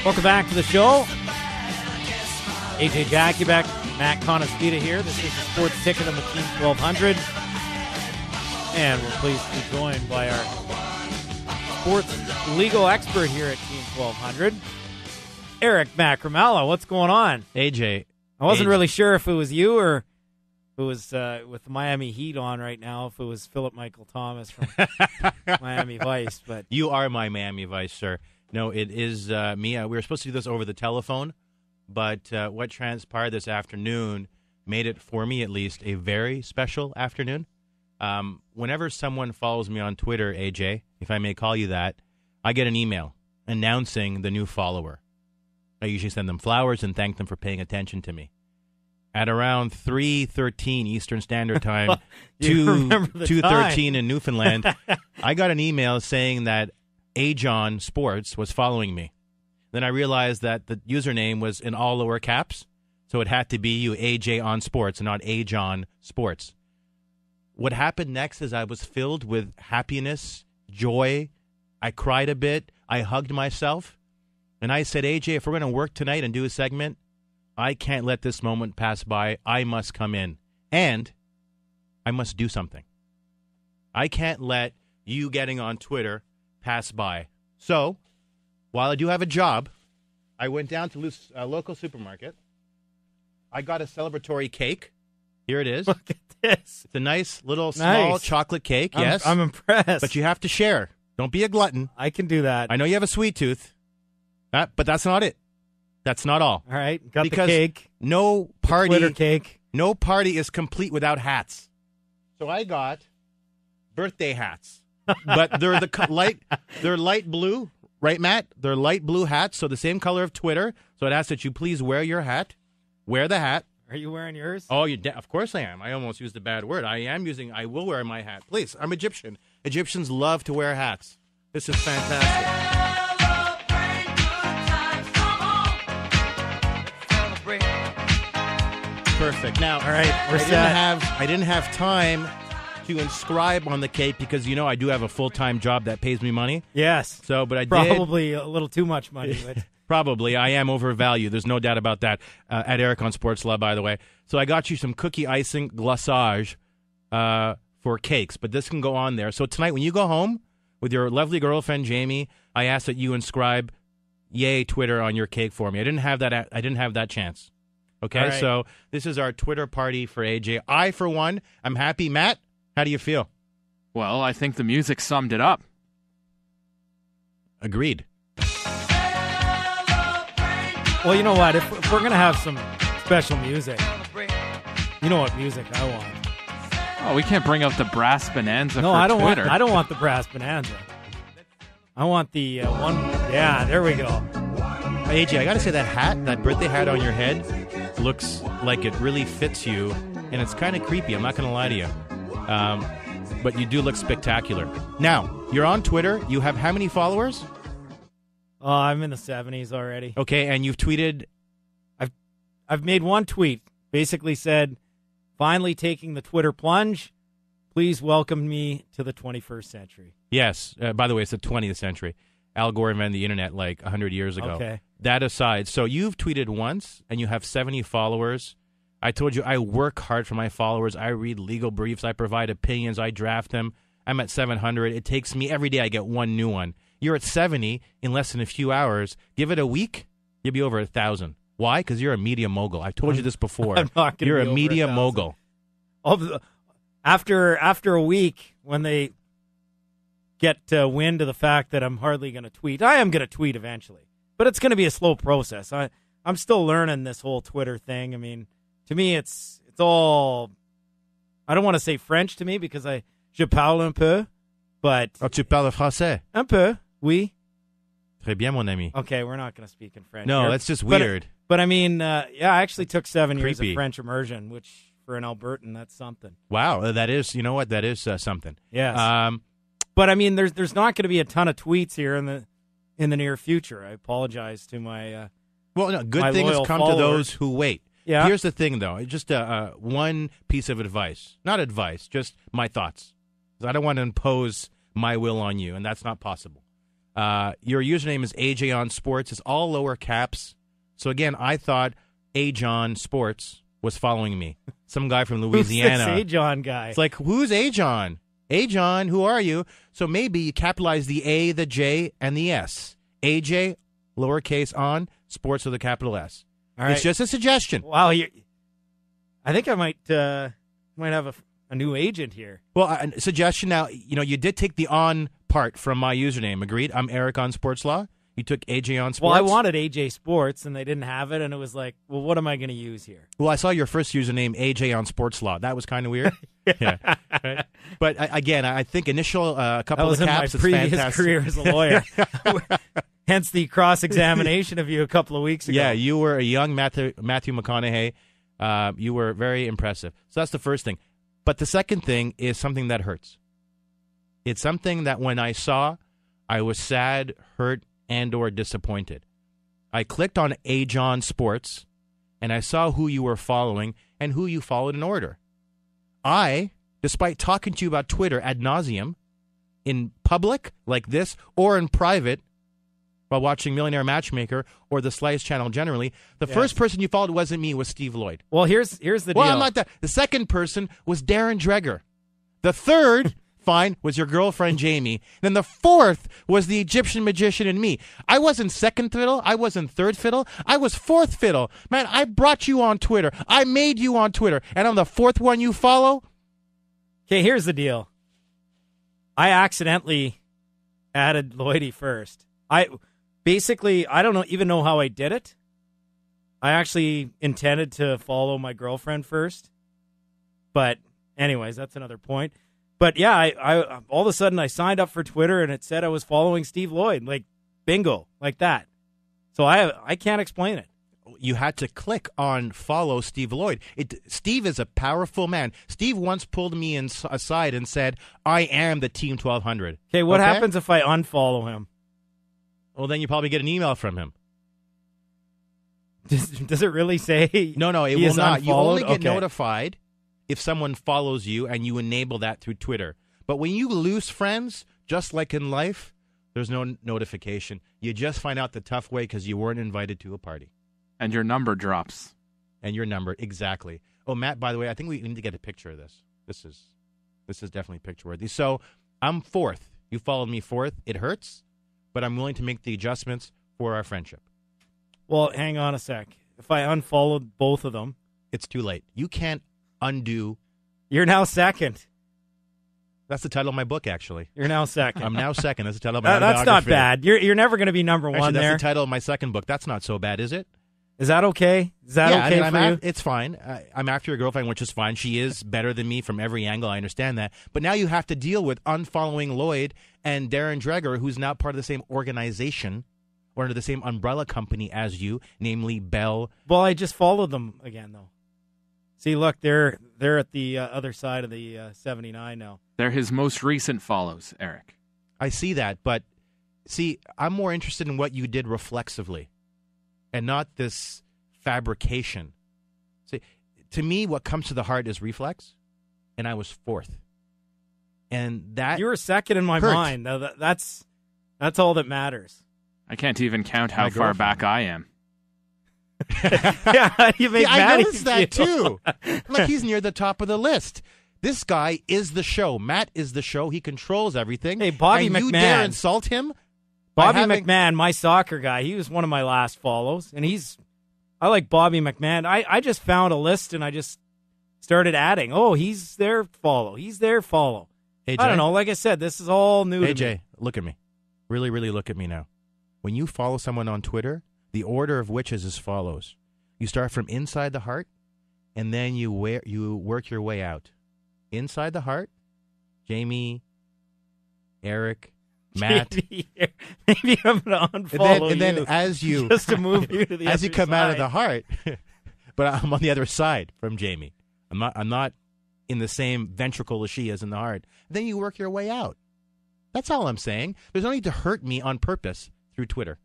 Welcome back to the show. AJ Jackiebeck, Matt Conestita here. This is the Sports Ticket on the Team 1200. And we're pleased to be joined by our sports legal expert here at Team 1200, Eric Macramella. What's going on? AJ. I wasn't really sure if it was you or if it was with the Miami Heat on right now, if it was Philip Michael Thomas from Miami Vice. But you are my Miami Vice, sir. No, it is me. We were supposed to do this over the telephone, but what transpired this afternoon made it, for me at least, a very special afternoon. Whenever someone follows me on Twitter, AJ, if I may call you that, I get an email announcing the new follower. I usually send them flowers and thank them for paying attention to me. At around 3:13 Eastern Standard Time, 2:13 in Newfoundland, I got an email saying that Ajon Sports was following me. Then I realized that the username was in all lower caps, so it had to be you, AJ on Sports, and not Ajon Sports. What happened next is I was filled with happiness, joy. I cried a bit. I hugged myself. And I said, AJ, if we're going to work tonight and do a segment, I can't let this moment pass by. I must come in. And I must do something. I can't let you getting on Twitter pass by. So, while I do have a job, I went down to a local supermarket. I got a celebratory cake. Here it is. Look at this. It's a nice little small chocolate cake, yes. I'm impressed. But you have to share. Don't be a glutton. I can do that. I know you have a sweet tooth, but that's not it. That's not all. All right, got because the cake. No party, Twitter cake. No party is complete without hats. So I got birthday hats. But they're they're light blue, right, Matt? They're light blue hats, so the same color of Twitter. So it asks that you please wear your hat. Wear the hat. Are you wearing yours? Oh, of course I am. I almost used a bad word. I will wear my hat. Please, I'm Egyptian. Egyptians love to wear hats. This is fantastic. Perfect. Now, all right, I didn't have time to inscribe on the cake because, you know, I do have a full-time job that pays me money. Yes. So, but I probably a little too much money. But. Probably. I am overvalued. There's no doubt about that. At Eric on Sports Love, by the way. So I got you some cookie icing glaçage for cakes, but this can go on there. So tonight when you go home with your lovely girlfriend, Jamie, I ask that you inscribe Yay Twitter on your cake for me. I didn't have that chance. Okay, right. So this is our Twitter party for AJ. I, for one, I'm happy. Matt, how do you feel? Well, I think the music summed it up. Agreed. Well, you know what? If we're going to have some special music, you know what music I want. Oh, we can't bring out the brass bonanza no, for I don't Twitter. I don't want the brass bonanza. I want the one. Yeah, there we go. AJ, I got to say that birthday hat on your head looks like it really fits you, and it's kind of creepy. I'm not going to lie to you. But you do look spectacular. Now, you're on Twitter. You have how many followers? Oh, I'm in the 70s already. Okay, and you've tweeted... I've made one tweet. Basically said, finally taking the Twitter plunge. Please welcome me to the 21st century. Yes. By the way, it's the 20th century. Al Gore invented the internet like 100 years ago. Okay. That aside, so you've tweeted once, and you have 70 followers. I told you I work hard for my followers. I read legal briefs. I provide opinions. I draft them. I'm at 700. It takes me every day I get one new one. You're at 70 in less than a few hours. Give it a week, you'll be over 1,000. Why? Because you're a media mogul. I've told you this before. I'm not gonna You're be a over media 1,000. mogul. After a week, when they get wind of the fact that I'm hardly going to tweet, I am going to tweet eventually. But it's going to be a slow process. I'm still learning this whole Twitter thing. I mean, to me, it's all... I don't want to say French to me because je parle un peu, but... Oh, tu parles français? Un peu, oui. Très bien, mon ami. Okay, we're not going to speak in French. No, here. that's just weird. But I mean, I actually took 7 years Creepy. of French immersion, which for an Albertan, that's something. Wow, that is, you know what, that is something. Yes. But I mean, there's not going to be a ton of tweets here in the near future. I apologize to my well, no, good my things loyal come followers. to those who wait. Yeah. Here's the thing, though. Just one piece of advice. Not advice, just my thoughts. I don't want to impose my will on you, and that's not possible. Your username is AJ on Sports. It's all lower caps. So again, I thought Ajon Sports was following me. Some guy from Louisiana. Who's this Ajon guy? It's like, who's Ajon? Ajon, who are you? So maybe you capitalize the A, the J, and the S. AJ, lowercase on, Sports with a capital S. All right. It's just a suggestion. Wow, I think I might have a new agent here. Well, a suggestion now, you did take the on part from my username. Agreed? I'm Eric on Sports Law. You took AJ on Sports. Well, I wanted AJ Sports, and they didn't have it, and it was like, well, what am I going to use here? Well, I saw your first username, AJ on Sports Law. That was kind of weird. Yeah. Right? But again, I think initial couple of caps That was in my previous fantastic. career as a lawyer. Hence the cross-examination of you a couple of weeks ago. Yeah, you were a young Matthew McConaughey. You were very impressive. So that's the first thing. But the second thing is something that hurts. It's something that when I saw, I was sad, hurt, and or disappointed. I clicked on Ajon Sports, and I saw who you were following and who you followed in order. I, despite talking to you about Twitter ad nauseum, in public like this or in private, while watching Millionaire Matchmaker or the Slice channel generally, the first person you followed wasn't me, was Steve Lloyd. Well, here's the deal. Well, I'm not that. The second person was Darren Dreger. The third, fine, was your girlfriend Jamie. Then the fourth was the Egyptian magician and me. I wasn't second fiddle. I wasn't third fiddle. I was fourth fiddle. Man, I brought you on Twitter. I made you on Twitter. And I'm the fourth one you follow? Okay, here's the deal. I accidentally added Lloydie first. I don't even know how I did it. I actually intended to follow my girlfriend first. But anyways, that's another point. But yeah, I all of a sudden I signed up for Twitter and it said I was following Steve Lloyd. Like, bingo, like that. So I can't explain it. You had to click on follow Steve Lloyd. Steve is a powerful man. Steve once pulled me aside and said, I am the Team 1200. Okay, what happens if I unfollow him? Well, then you probably get an email from him. Does it really say? No, it he will is not. You unfollowed? only get Okay. notified if someone follows you and you enable that through Twitter. But when you lose friends, just like in life, there's no notification. You just find out the tough way because you weren't invited to a party. And your number drops. And your number, exactly. Oh, Matt, by the way, I think we need to get a picture of this. This is definitely picture-worthy. So I'm fourth. You followed me fourth. It hurts, but I'm willing to make the adjustments for our friendship. Well, hang on a sec. If I unfollowed both of them, It's too late. You can't undo. you're now second. That's the title of my book, actually. You're now second. I'm now second. That's the title of my That's not autobiography. bad. You're never going to be number Actually, one that's there. the title of my second book. That's not so bad, is it? Is that okay? Is that Yeah, okay I mean, for you? it's fine. I'm after your girlfriend, which is fine. She is better than me from every angle. I understand that. But now you have to deal with unfollowing Lloyd and Darren Dreger, who's not part of the same organization or under the same umbrella company as you, namely Bell. Well, I just followed them again, though. See, look, they're at the other side of the 79 now. They're his most recent follows, Eric. I see that, but see, I'm more interested in what you did reflexively and not this fabrication. See, to me, what comes to the heart is reflex, and I was fourth. And that You were second in my hurt. mind. Now, that's all that matters. I can't even count how My far girlfriend. back I am. Yeah, you make I Matty noticed that feel- too. Like, he's near the top of the list. This guy is the show. Matt is the show. He controls everything. Hey, Bobby and you dare McMahon. insult him? by Bobby having- McMahon, my soccer guy, he was one of my last follows, and I like Bobby McMahon. I just found a list, and I just started adding. Oh, he's there, follow. He's there, follow. Hey, I Jay. don't know. Like I said, this is all new Hey, to Jay, me. look at me. Really, really look at me now. When you follow someone on Twitter, the order of which is as follows. You start from inside the heart, and then you work your way out. Inside the heart, Jamie, Eric, Matt. Maybe I'm going to unfollow and then you as you just to move you to the as other you come out of side. the heart, but I'm on the other side from Jamie. I'm not in the same ventricle as she is in the heart. Then you work your way out. That's all I'm saying. There's no need to hurt me on purpose through Twitter.